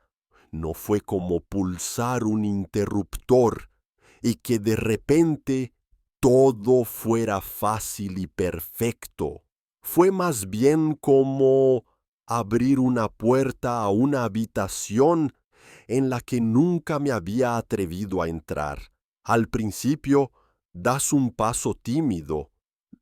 no fue como pulsar un interruptor y que de repente todo fuera fácil y perfecto. Fue más bien como abrir una puerta a una habitación en la que nunca me había atrevido a entrar. Al principio, das un paso tímido,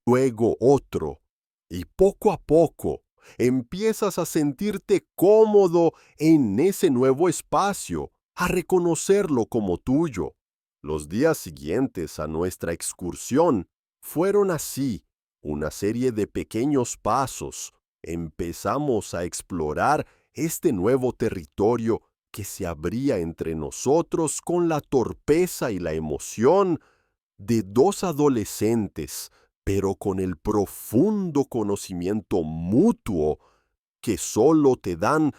luego otro, y poco a poco empiezas a sentirte cómodo en ese nuevo espacio, a reconocerlo como tuyo. Los días siguientes a nuestra excursión fueron así, una serie de pequeños pasos. Empezamos a explorar este nuevo territorio que se abría entre nosotros con la torpeza y la emoción de dos adolescentes, pero con el profundo conocimiento mutuo que solo te dan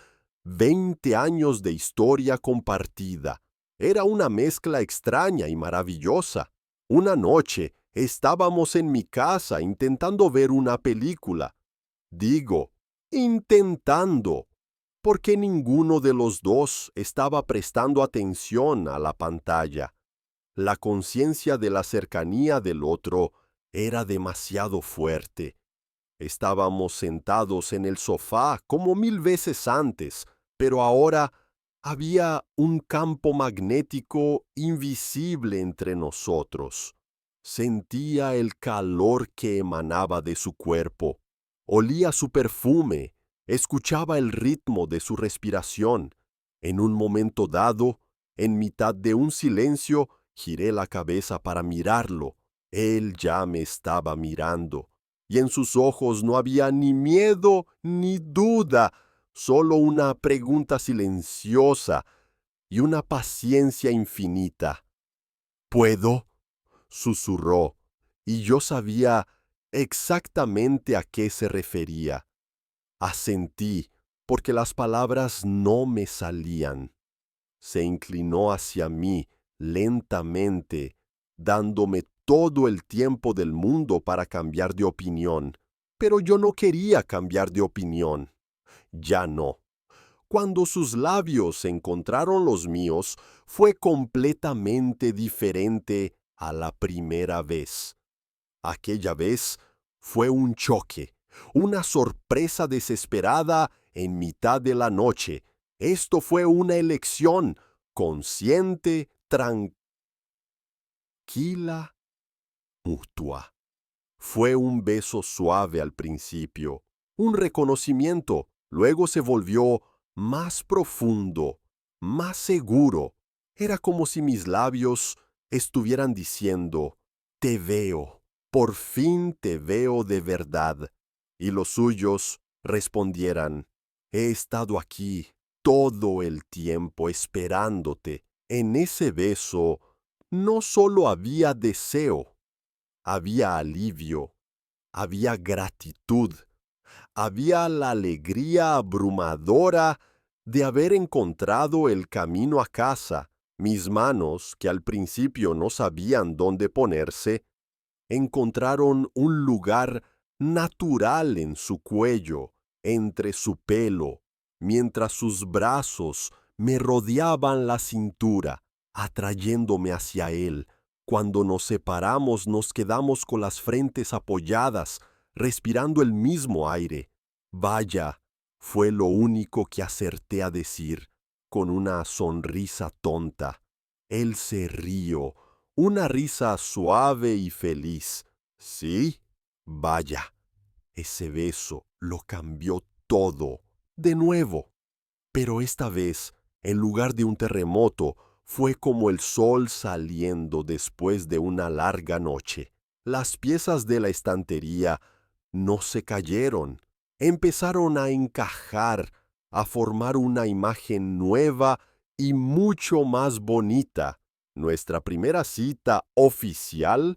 20 años de historia compartida. Era una mezcla extraña y maravillosa. Una noche estábamos en mi casa intentando ver una película. Digo, intentando, porque ninguno de los dos estaba prestando atención a la pantalla. La conciencia de la cercanía del otro era demasiado fuerte. Estábamos sentados en el sofá como 1000 veces antes, pero ahora había un campo magnético invisible entre nosotros. Sentía el calor que emanaba de su cuerpo. Olía su perfume, escuchaba el ritmo de su respiración. En un momento dado, en mitad de un silencio, giré la cabeza para mirarlo. Él ya me estaba mirando, y en sus ojos no había ni miedo ni duda, solo una pregunta silenciosa y una paciencia infinita. ¿Puedo?, susurró, y yo sabía exactamente a qué se refería. Asentí, porque las palabras no me salían. Se inclinó hacia mí lentamente, dándome todo el tiempo del mundo para cambiar de opinión. Pero yo no quería cambiar de opinión. Ya no. Cuando sus labios encontraron los míos, fue completamente diferente a la primera vez. Aquella vez fue un choque, una sorpresa desesperada en mitad de la noche. Esto fue una elección consciente, tranquila, mutua. Fue un beso suave al principio, un reconocimiento, luego se volvió más profundo, más seguro. Era como si mis labios estuvieran diciendo, te veo, por fin te veo de verdad. Y los suyos respondieran, he estado aquí todo el tiempo esperándote. En ese beso no solo había deseo, había alivio, había gratitud, había la alegría abrumadora de haber encontrado el camino a casa. Mis manos, que al principio no sabían dónde ponerse, encontraron un lugar natural en su cuello, entre su pelo, mientras sus brazos me rodeaban la cintura, atrayéndome hacia él. Cuando nos separamos nos quedamos con las frentes apoyadas, respirando el mismo aire. Vaya, fue lo único que acerté a decir, con una sonrisa tonta. Él se rió, una risa suave y feliz. ¿Sí? Vaya, ese beso lo cambió todo, de nuevo. Pero esta vez, en lugar de un terremoto, fue como el sol saliendo después de una larga noche. Las piezas de la estantería no se cayeron, empezaron a encajar, a formar una imagen nueva y mucho más bonita. Nuestra primera cita oficial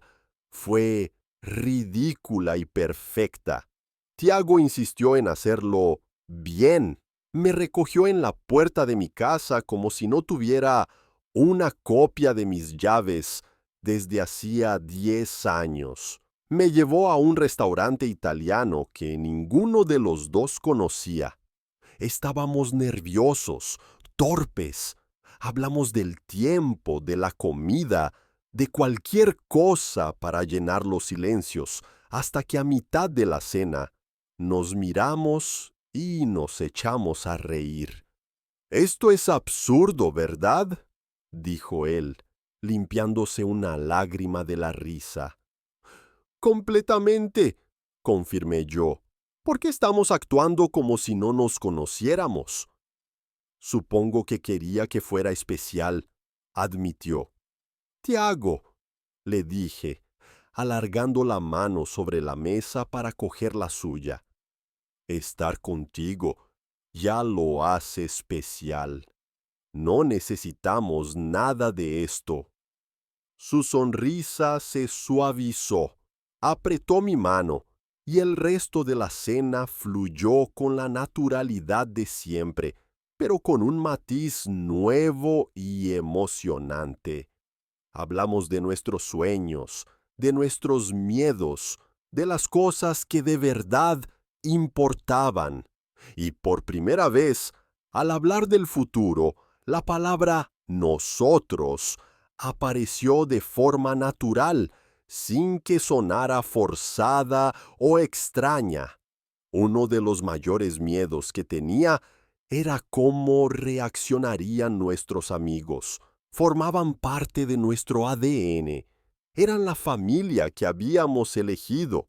fue ridícula y perfecta. Tiago insistió en hacerlo bien. Me recogió en la puerta de mi casa como si no tuviera una copia de mis llaves desde hacía 10 años. Me llevó a un restaurante italiano que ninguno de los dos conocía. Estábamos nerviosos, torpes. Hablamos del tiempo, de la comida, de cualquier cosa para llenar los silencios, hasta que a mitad de la cena nos miramos y nos echamos a reír. Esto es absurdo, ¿verdad?, dijo él, limpiándose una lágrima de la risa. Completamente, confirmé yo. ¿Por qué estamos actuando como si no nos conociéramos? Supongo que quería que fuera especial, admitió. Tiago, le dije, alargando la mano sobre la mesa para coger la suya. Estar contigo ya lo hace especial. No necesitamos nada de esto. Su sonrisa se suavizó, apretó mi mano, y el resto de la cena fluyó con la naturalidad de siempre, pero con un matiz nuevo y emocionante. Hablamos de nuestros sueños, de nuestros miedos, de las cosas que de verdad importaban. Y por primera vez, al hablar del futuro, la palabra nosotros apareció de forma natural, sin que sonara forzada o extraña. Uno de los mayores miedos que tenía era cómo reaccionarían nuestros amigos. Formaban parte de nuestro ADN. Eran la familia que habíamos elegido.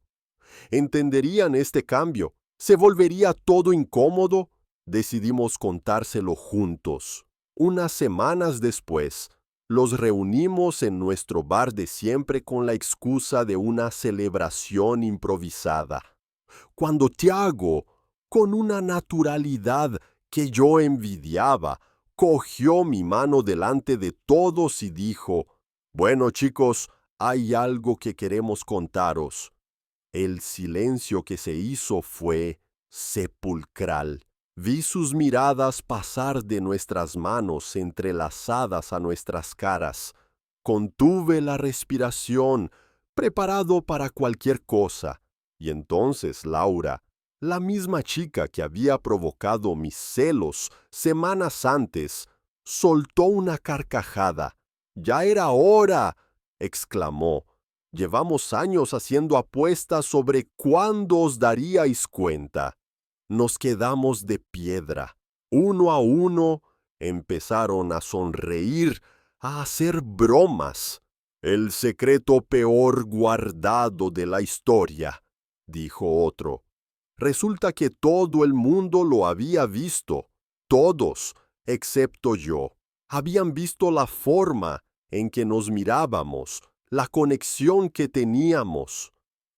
¿Entenderían este cambio? ¿Se volvería todo incómodo? Decidimos contárselo juntos. Unas semanas después, los reunimos en nuestro bar de siempre con la excusa de una celebración improvisada. Cuando Tiago, con una naturalidad que yo envidiaba, cogió mi mano delante de todos y dijo: «Bueno, chicos, hay algo que queremos contaros». El silencio que se hizo fue sepulcral. Vi sus miradas pasar de nuestras manos entrelazadas a nuestras caras. Contuve la respiración, preparado para cualquier cosa. Y entonces Laura, la misma chica que había provocado mis celos semanas antes, soltó una carcajada. «¡Ya era hora!», exclamó. «Llevamos años haciendo apuestas sobre cuándo os daríais cuenta». Nos quedamos de piedra. Uno a uno empezaron a sonreír, a hacer bromas. «El secreto peor guardado de la historia», dijo otro. Resulta que todo el mundo lo había visto. Todos, excepto yo. Habían visto la forma en que nos mirábamos, la conexión que teníamos.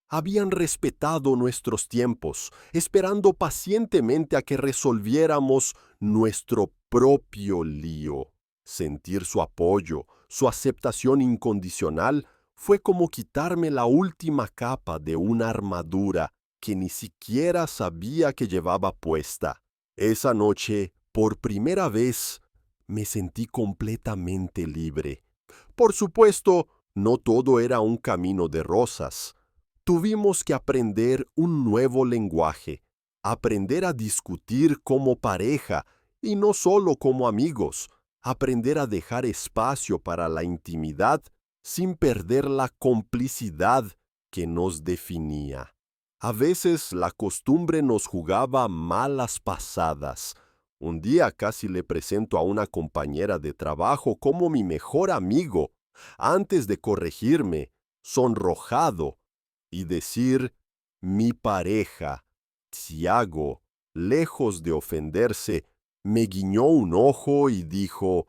Habían respetado nuestros tiempos, esperando pacientemente a que resolviéramos nuestro propio lío. Sentir su apoyo, su aceptación incondicional, fue como quitarme la última capa de una armadura que ni siquiera sabía que llevaba puesta. Esa noche, por primera vez, me sentí completamente libre. Por supuesto, no todo era un camino de rosas. Tuvimos que aprender un nuevo lenguaje, aprender a discutir como pareja y no solo como amigos, aprender a dejar espacio para la intimidad sin perder la complicidad que nos definía. A veces la costumbre nos jugaba malas pasadas. Un día casi le presento a una compañera de trabajo como mi mejor amigo, antes de corregirme, sonrojado, y decir «mi pareja». Tiago, lejos de ofenderse, me guiñó un ojo y dijo: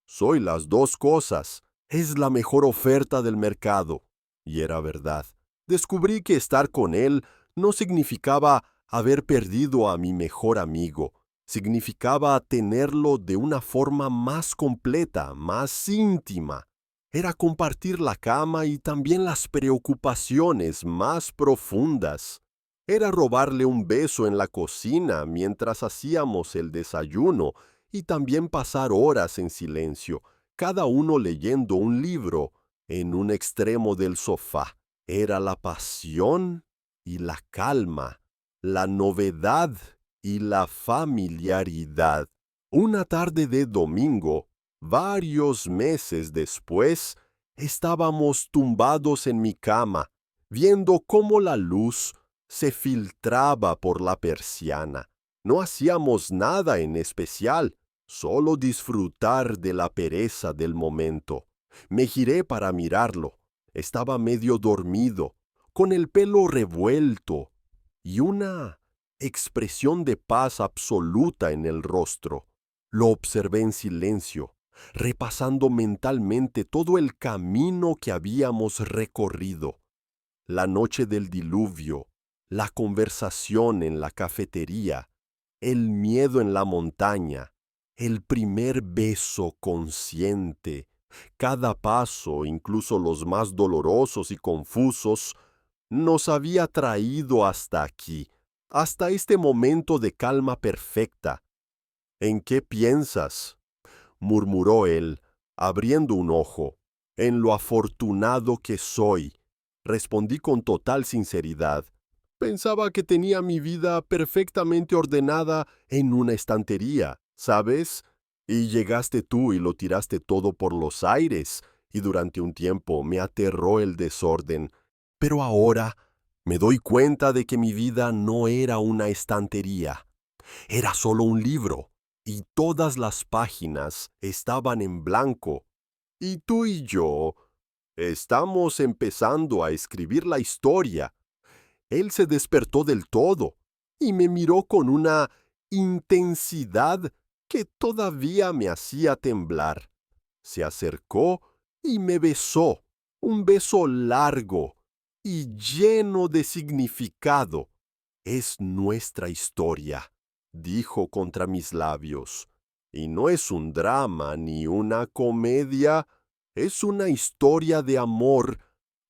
«Soy las dos cosas. Es la mejor oferta del mercado». Y era verdad. Descubrí que estar con él no significaba haber perdido a mi mejor amigo. Significaba tenerlo de una forma más completa, más íntima. Era compartir la cama y también las preocupaciones más profundas. Era robarle un beso en la cocina mientras hacíamos el desayuno y también pasar horas en silencio, cada uno leyendo un libro en un extremo del sofá. Era la pasión y la calma, la novedad y la familiaridad. Una tarde de domingo, varios meses después, estábamos tumbados en mi cama, viendo cómo la luz se filtraba por la persiana. No hacíamos nada en especial, solo disfrutar de la pereza del momento. Me giré para mirarlo. Estaba medio dormido, con el pelo revuelto y una expresión de paz absoluta en el rostro. Lo observé en silencio, repasando mentalmente todo el camino que habíamos recorrido. La noche del diluvio, la conversación en la cafetería, el miedo en la montaña, el primer beso consciente, cada paso, incluso los más dolorosos y confusos, nos había traído hasta aquí, hasta este momento de calma perfecta. ¿En qué piensas?, murmuró él, abriendo un ojo. En lo afortunado que soy, respondí con total sinceridad. Pensaba que tenía mi vida perfectamente ordenada en una estantería, ¿sabes? Y llegaste tú y lo tiraste todo por los aires, y durante un tiempo me aterró el desorden. Pero ahora me doy cuenta de que mi vida no era una estantería, era solo un libro, y todas las páginas estaban en blanco. Y tú y yo estamos empezando a escribir la historia. Él se despertó del todo y me miró con una intensidad que todavía me hacía temblar. Se acercó y me besó, un beso largo y lleno de significado. Es nuestra historia, dijo contra mis labios, y no es un drama ni una comedia, es una historia de amor,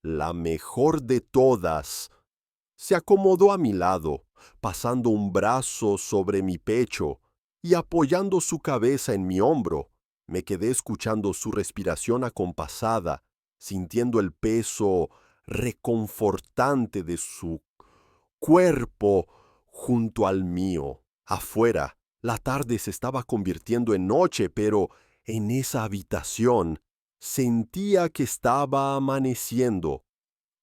la mejor de todas. Se acomodó a mi lado, pasando un brazo sobre mi pecho y apoyando su cabeza en mi hombro. Me quedé escuchando su respiración acompasada, sintiendo el peso reconfortante de su cuerpo junto al mío. Afuera, la tarde se estaba convirtiendo en noche, pero en esa habitación sentía que estaba amaneciendo.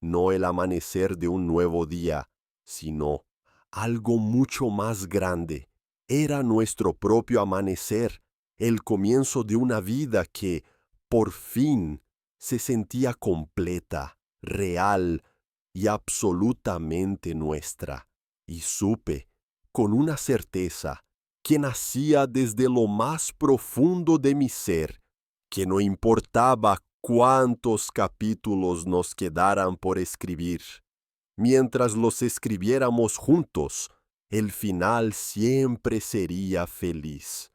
No el amanecer de un nuevo día, sino algo mucho más grande. Era nuestro propio amanecer, el comienzo de una vida que, por fin, se sentía completa, real y absolutamente nuestra. Y supe, con una certeza, que nacía desde lo más profundo de mi ser, que no importaba cuántos capítulos nos quedaran por escribir. Mientras los escribiéramos juntos, el final siempre sería feliz.